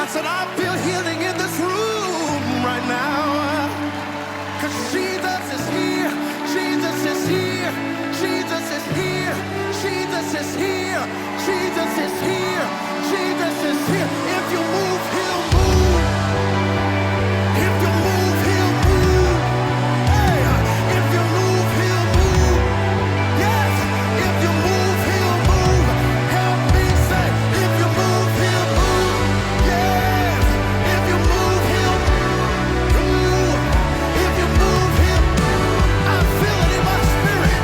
I said, I feel healing in this room right now. Because Jesus is here. Jesus is here. Jesus is here. Jesus is here. Jesus is here. Jesus is here. If you move, he'll move. If you move, he'll move. Hey, if you move, he'll move. Yes, if you move, he'll move. Help me say, if you move, he'll move. Yes, if you move, he'll move. If you move, he'll I feel it in my spirit.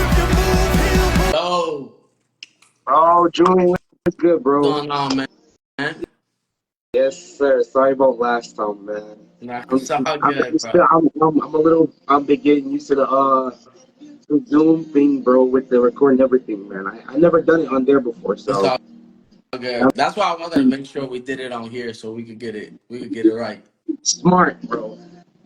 If you move, he'll move. Yo, Oh, Julian, what's good, what's bro? going on, man? Yes, sir. Sorry about last time, man. Nah, I'm, it's all I'm good, bro. still, I'm a little, I've been getting used to the Zoom thing, bro, with the recording and everything, man. I never done it on there before, It's so all good. That's why I wanted to make sure we did it on here so we could get it. We could get it right. smart, bro.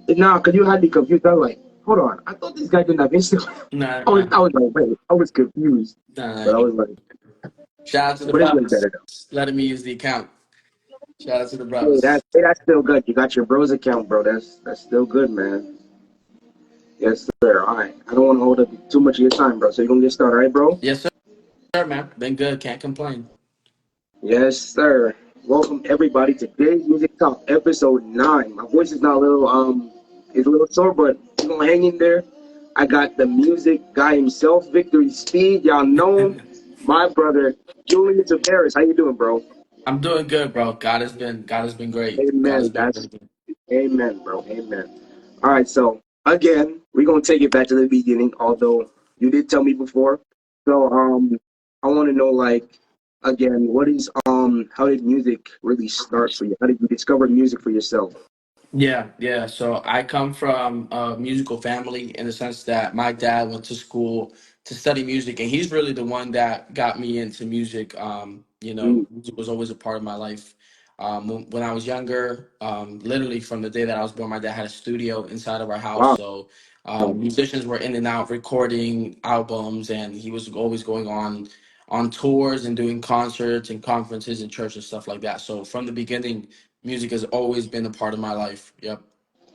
Nah, cause you had me confused. I was like, hold on, I thought this guy didn't have Instagram. Nah, I was like, wait, I was confused, nah. but I was like, Shout out to the but it's way brothers better though. letting me use the account. Shout out to the Hey, brothers. that's still good. You got your bros account, bro. That's still good, man. Yes, sir. All right. I don't want to hold up too much of your time, bro. So you're gonna get started, all right, bro? Yes, sir, man. Been good. Can't complain. Yes, sir. Welcome everybody to today's Music Talk, episode 9. My voice is not a little it's a little sore, but we're gonna hang in there. I got the music guy himself, Victory Speed. Y'all know him. My brother, Julian Tabares. How you doing, bro? I'm doing good, bro. God has been great. God has Amen. been That's really good. amen, bro. Amen. All right, so again, we're gonna take it back to the beginning, although you did tell me before. So I wanna know like again, what is how did music really start for you? How did you discover music for yourself? Yeah. So I come from a musical family in the sense that my dad went to school to study music, and he's really the one that got me into music. Mm, Music was always a part of my life. When I was younger, literally from the day that I was born, my dad had a studio inside of our house. wow. So musicians were in and out recording albums, and he was always going on tours and doing concerts and conferences in church and stuff like that. So from the beginning, music has always been a part of my life. Yep.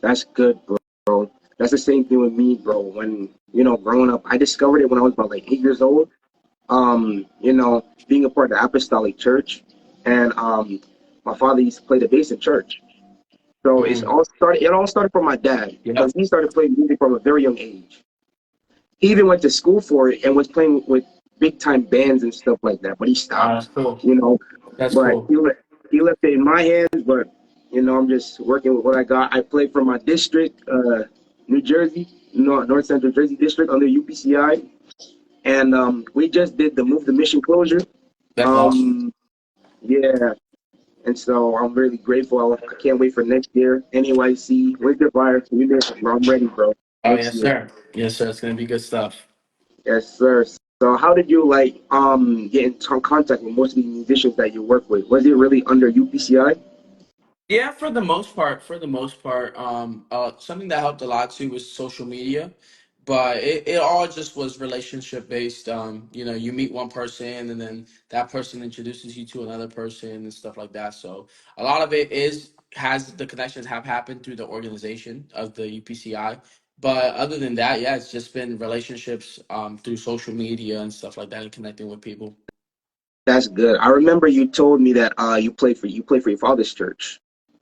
That's good, bro. That's the same thing with me, bro. When growing up, I discovered it when I was about like 8 years old. Being a part of the apostolic church and my father used to play the bass in church. So Mm. it all started from my dad Yep. because he started playing music from a very young age. He even went to school for it and was playing with big time bands and stuff like that, but he Wow, stopped, that's cool. you know. That's But cool. he left it in my hands, but I'm just working with what I got. I played for my district, New Jersey, North Central Jersey District under UPCI. And we just did the Move the Mission closure. That's awesome. Um, yeah, and so I'm really grateful. I can't wait for next year. NYC, Winter Fire, you there, bro. I'm ready, bro. Oh Next yes, year. sir. Yes, sir. It's gonna be good stuff. Yes, sir. So how did you like get in contact with most of the musicians that you work with? Was it really under UPCI? Yeah, for the most part. For the most part, something that helped a lot too was social media, but it all just was relationship based. You meet one person and then that person introduces you to another person and stuff like that. So a lot of it has the connections have happened through the organization of the UPCI. But other than that, yeah, it's just been relationships through social media and stuff like that and connecting with people. That's good. I remember you told me that you play for your father's church.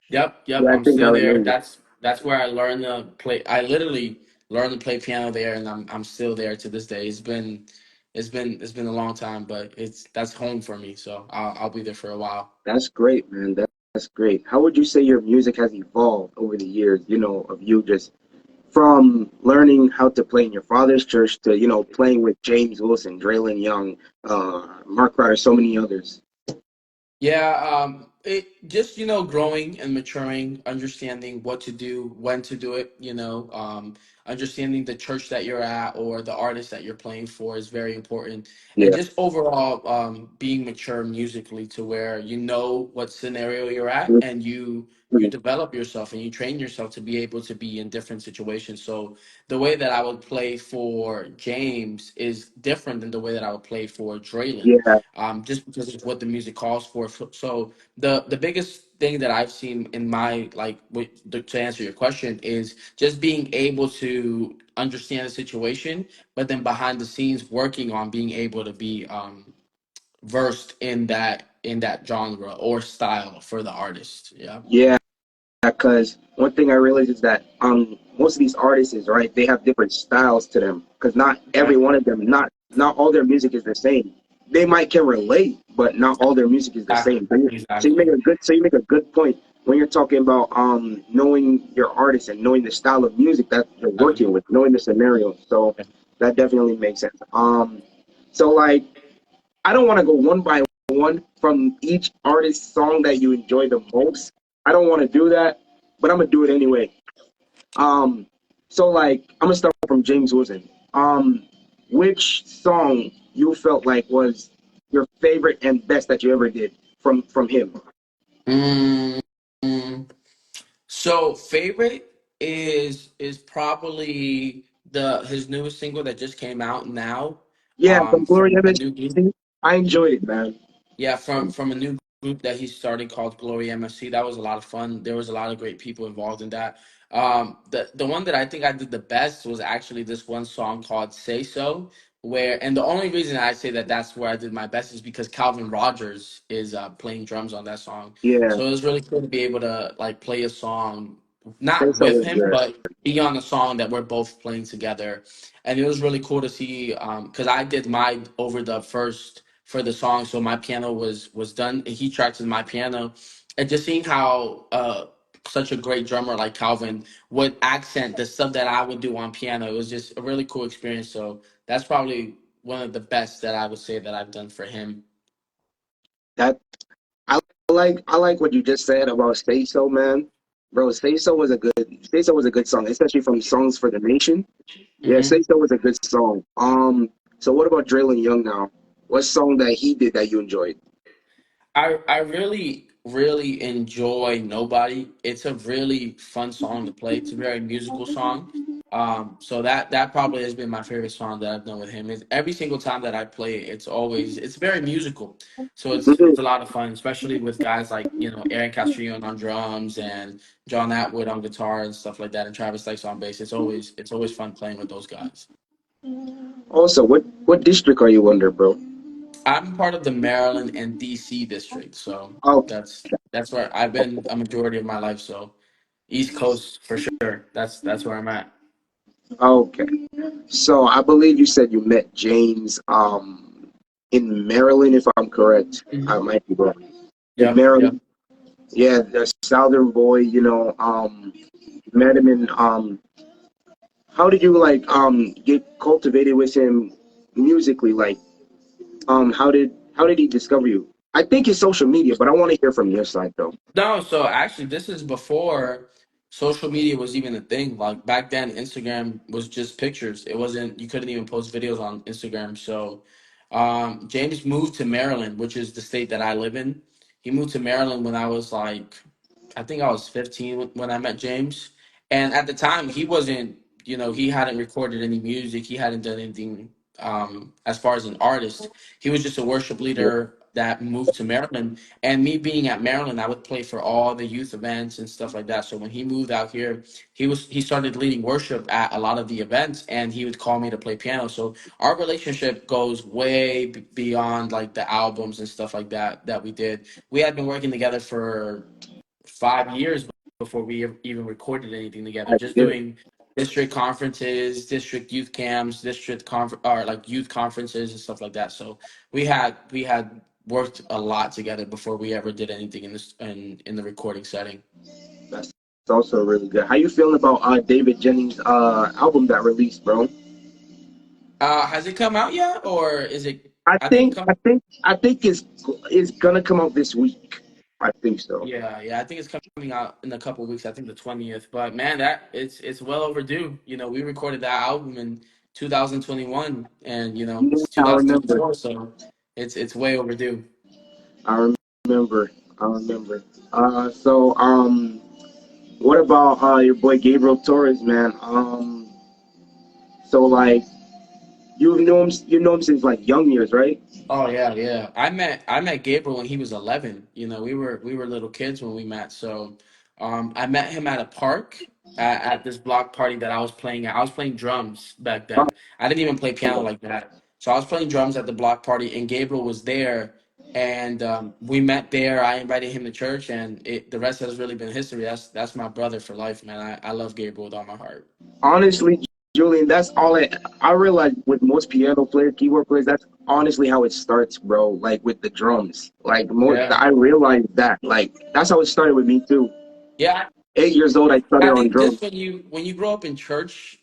Yep. Yeah, I I'm think I still there. remember. That's where I learned to play. I literally learned to play piano there, and I'm still there to this day. It's been a long time, but that's home for me. So I'll be there for a while. That's great, man. That's great. How would you say your music has evolved over the years? Of you just from learning how to play in your father's church to playing with James Wilson, Draylin Young, Mark Ryder, so many others. Yeah, it just growing and maturing, understanding what to do, when to do it. understanding the church that you're at or the artist that you're playing for is very important. And Yeah, just overall, being mature musically to where you know what scenario you're at, and you develop yourself and you train yourself to be able to be in different situations. So the way that I would play for James is different than the way that I would play for Draylin, yeah, just because of what the music calls for. So the biggest thing that I've seen in my to answer your question is just being able to understand the situation, but then behind the scenes working on being able to be versed in that genre or style for the artist. Yeah. yeah. Because one thing I realized is that most of these artists is right, they have different styles to them. Because not every Right. one of them, not all their music is the same. They might can relate, but not all their music is the Exactly. same. So you make Exactly. a good point when you're talking about knowing your artist and knowing the style of music that you're Exactly. working with, knowing the scenario. So that definitely makes sense. So like I don't want to go one by one from each artist's song that you enjoy the most. I don't want to do that, but I'm gonna do it anyway. Um, so like I'm gonna start from James Wilson. Which song you felt like was your favorite and best that you ever did from him? Mm, so favorite is probably the his newest single that just came out now, Yeah, from Gloria from a new group. MSC. I enjoyed it, man. Yeah, from a new group that he started called Glory MSC. That was a lot of fun. There was a lot of great people involved in that. The one that I think I did the best was actually this one song called "Say So," where, and the only reason I say that that's where I did my best is because Calvin Rogers is playing drums on that song. Yeah, So it was really cool to be able to like play a song Say not So with was him, good. but be on a song that we're both playing together. And it was really cool to see because I did my overdub first for the song, so my piano was done. And he tracked in my piano, and just seeing how such a great drummer like Calvin would accent the stuff that I would do on piano. It was just a really cool experience. So that's probably one of the best that I would say that I've done for him. That I I like what you just said about Say So, man. Bro, Say So was a good song, especially from Songs for the Nation. Yeah, Mm-hmm. Say So was a good song. So what about Draylin Young now? What song that he did that you enjoyed? I really enjoy Nobody. It's a really fun song to play. It's a very musical song. So that probably has been my favorite song that I've done with him. Is every single time that I play it, it's very musical. So Mhm. it's a lot of fun, especially with guys like, Aaron Castrillon on drums and John Atwood on guitar and stuff like that, and Travis Sykes on bass. It's always fun playing with those guys. Also, what district are you under, bro? I'm part of the Maryland and DC district, so Oh, that's where I've been a majority of my life. So East Coast for sure. That's where I'm at. okay. So I believe you said you met James in Maryland, if I'm correct. I Hmm. might be wrong. In Yep, yep. Maryland. Yeah, the Southern boy, met him in how did you like get cultivated with him musically? Like how did he discover you? I think it's social media, but I want to hear from your side though. No, so actually, this is before social media was even a thing. Like back then, Instagram was just pictures. It wasn't. You couldn't even post videos on Instagram. So, James moved to Maryland, which is the state that I live in. He moved to Maryland when I was like, I think I was 15 when I met James. And at the time, he wasn't. He hadn't recorded any music. He hadn't done anything as far as an artist. He was just a worship leader that moved to Maryland, and me being at Maryland, I would play for all the youth events and stuff like that. So when he moved out here, he started leading worship at a lot of the events, and he would call me to play piano. So our relationship goes way beyond like the albums and stuff like that we did. We had been working together for 5 years before we even recorded anything together. Just Yeah, doing district conferences, district youth camps, or like youth conferences and stuff like that. So we had worked a lot together before we ever did anything in the recording setting. that's also really good. How you feeling about David Jennings' album that released, bro? Has it come out yet, or is it? I I think think come. I think I think it's gonna come out this week. I think so. Yeah. I think it's coming out in a couple of weeks. I think the 20th. But man, that it's well overdue. We recorded that album in 2021, and Yeah, it's I remember. 2024, so it's way overdue. I remember. I remember. What about your boy Gabriel Torres, man? So like you know him since like young years, right? Oh yeah. I met Gabriel when he was 11. We were little kids when we met. So, I met him at a park at this block party that I was playing at. I was playing drums back Oh, then. I didn't even play piano like that. So I was playing drums at the block party, and Gabriel was there, and we met there. I invited him to church, and the rest has really been history. That's my brother for life, man. I love Gabriel with all my heart. honestly, Julian, that's all I realize with most piano players, keyboard players, that's honestly how it starts, bro. Like with the drums. Like Yeah. I realized that. Like that's how it started with me too. Yeah, 8 years old, I started I on think drums. just when you grow up in church,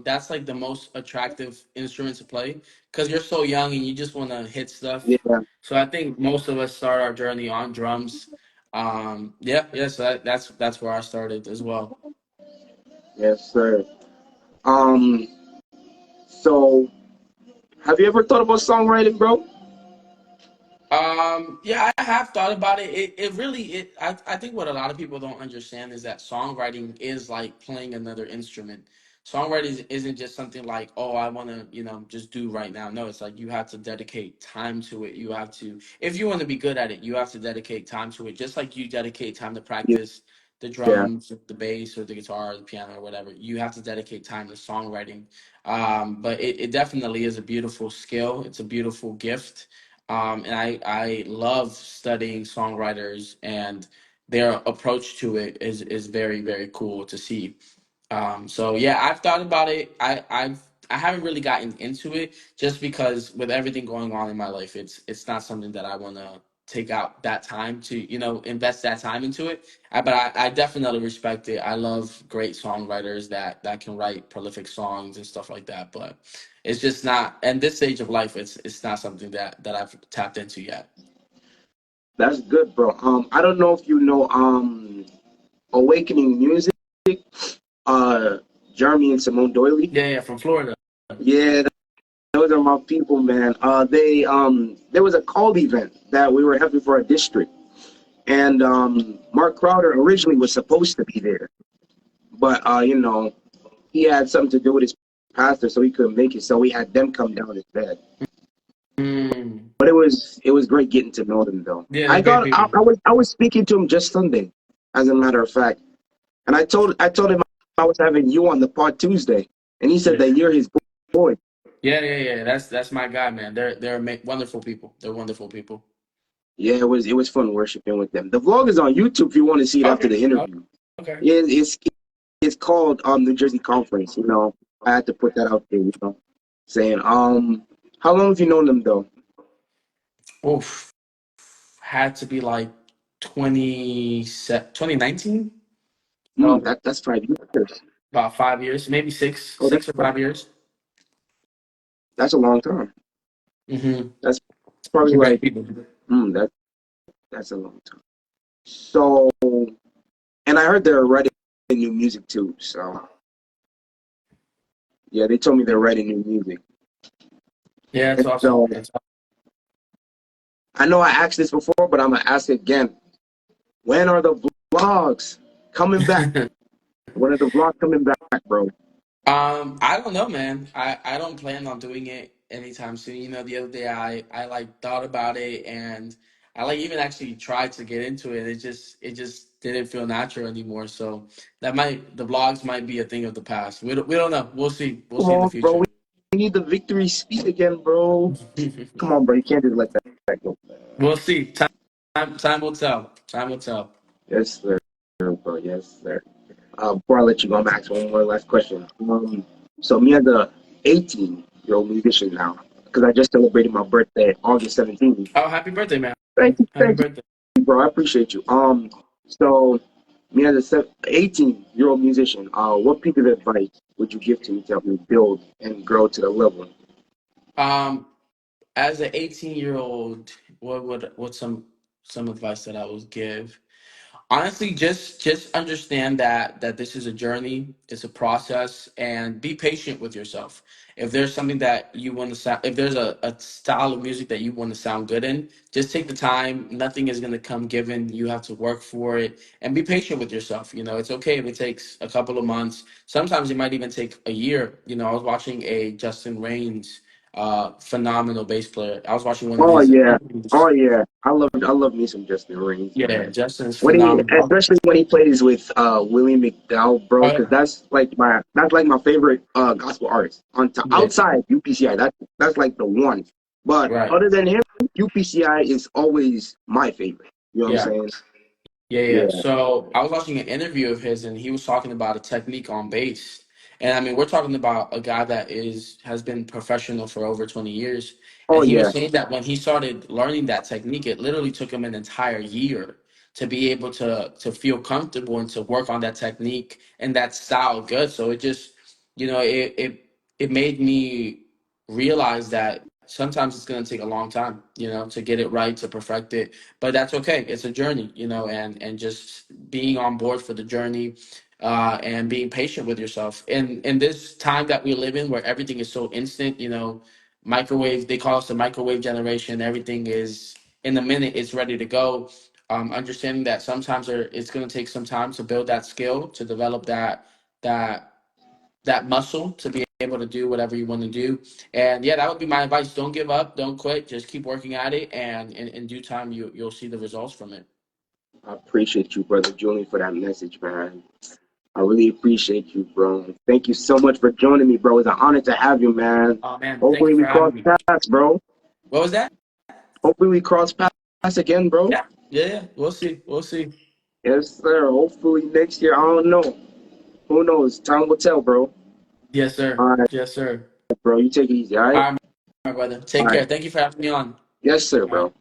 that's like the most attractive instrument to play because you're so young and you just want to hit stuff. Yeah, So I think most of us start our journey on drums. Yeah. So that's where I started as well. yes, sir. Um, so have you ever thought about songwriting, bro? Yeah, I have thought about it. It really I think what a lot of people don't understand is that songwriting is like playing another instrument. Songwriting isn't just something like, oh, I want to, just do right now. No, it's like you have to dedicate time to it. You have to, if you want to be good at it, you have to dedicate time to it. Just like you dedicate time to practice the Yeah, drums, the bass, or the guitar, or the piano, or whatever. You have to dedicate time to songwriting. But it definitely is a beautiful skill. It's a beautiful gift, and I love studying songwriters, and their approach to it is very, very cool to see. So yeah, I've thought about it. I haven't really gotten into it just because with everything going on in my life, it's not something that I want to take out that time to invest that time into it. But I definitely respect it. I love great songwriters that can write prolific songs and stuff like that. But it's just not, at this stage of life, it's not something that I've tapped into yet. that's good, bro. I don't know if you know Awakening Music, uh Jeremy and Simone Doily. Yeah, from Florida. Yeah, those are my people, man. There was a call event that we were having for our district, and Mark Crowder originally was supposed to be there, but he had something to do with his pastor, so he couldn't make it. So we had them come down instead. Mm. But it was great getting to know them, though. Yeah, they're I great got people. I was speaking to him just Sunday, as a matter of fact, and I told him I was having you on the pod Tuesday, and he said Yeah. that you're his boy. Yeah. That's my guy, man. They're wonderful people. They're wonderful people. Yeah, it was fun worshiping with them. The vlog is on YouTube if you want to see it after Okay. the interview. Okay. Yeah, it's called New Jersey Conference. I had to put that out there. Saying how long have you known them though? Oof. Had to be like 2019. So That's 5 years. about 5 years, maybe Oh, six or 5 years. that's a long time. Mm-hmm. That's probably They're great like people. that's a long time. So, and I heard they're writing new music too. So yeah, they told me they're writing new music. Yeah, it's And awesome. so I know I asked this before, but I'm gonna ask it again. When are the vlogs coming back? Awesome. When are the vlogs coming back, bro? I don't know, man. I don't plan on doing it anytime soon. The other day I like thought about it, and I like even actually tried to get into it. It just didn't feel natural anymore. So the vlogs might be a thing of the past. We don't know. We'll see. We'll Come see in the on, bro. future. We need the victory speech again, bro. Come on, bro. You can't just let that go. We'll see. Time will tell. Time will tell. Yes, sir, bro. Yes, sir. Before I let you go, I'm gonna ask one more last question. So me as a 18-year-old musician now, because I just celebrated my birthday, August 17th. Oh, happy birthday, man. Happy Thank birthday. you, bro. I appreciate you. So me as a 18-year-old musician, what piece of advice would you give to me to help me build and grow to the level? Um, as an 18-year-old, what's some? some advice that I would give. Honestly, just understand that this is a journey, it's a process, and be patient with yourself. If there's something that you want to sound, if there's a style of music that you want to sound good in, just take the time. Nothing is going to come given. You have to work for it, and be patient with yourself. It's okay if it takes a couple of months. Sometimes it might even take a year. I was watching a Justin Raines, phenomenal bass player. I was watching one of Oh his yeah, interviews. oh yeah. I love me some Justin Rings, Yeah, man. Justin's When he, phenomenal. especially when he plays with Willie McDowell, bro, Oh because yeah. that's like my favorite gospel artist. Yeah, Outside UPCI, that's like the one. But right. other than him, UPCI is always my favorite. You know what I'm Yeah. saying? Yeah, yeah. Yeah. So I was watching an interview of his, and he was talking about a technique on bass. And I mean, we're talking about a guy that has been professional for over 20 years. Oh And he was yeah. saying that when he started learning that technique, it literally took him an entire year to be able to feel comfortable and to work on that technique and that style good. So it just, it made me realize that sometimes it's going to take a long time, to get it right, to perfect it, but that's okay. It's a journey, and just being on board for the journey, and being patient with yourself. In this time that we live in, where everything is so instant, microwave. They call us the microwave generation. Everything is in a minute. It's ready to go. Understanding that sometimes it's going to take some time to build that skill, to develop that that muscle to be able to do whatever you want to do. And yeah, that would be my advice. Don't give up, don't quit, just keep working at it, and in due time you'll see the results from it. I appreciate you, brother Julian, for that message, man. I really appreciate you, bro. Thank you so much for joining me, bro. It's an honor to have you, man. Oh man, thank Hopefully you we for cross having me. paths, bro. What was that? Hopefully we cross paths again, bro. Yeah, yeah, yeah. We'll see. Yes, sir. Hopefully next year. I don't know. Who knows? Time will tell, bro. Yes sir, All right, yes sir. bro. You take it easy, all right? All right, my brother, All take right. care. Thank you for having me on. Yes, sir, All right. bro.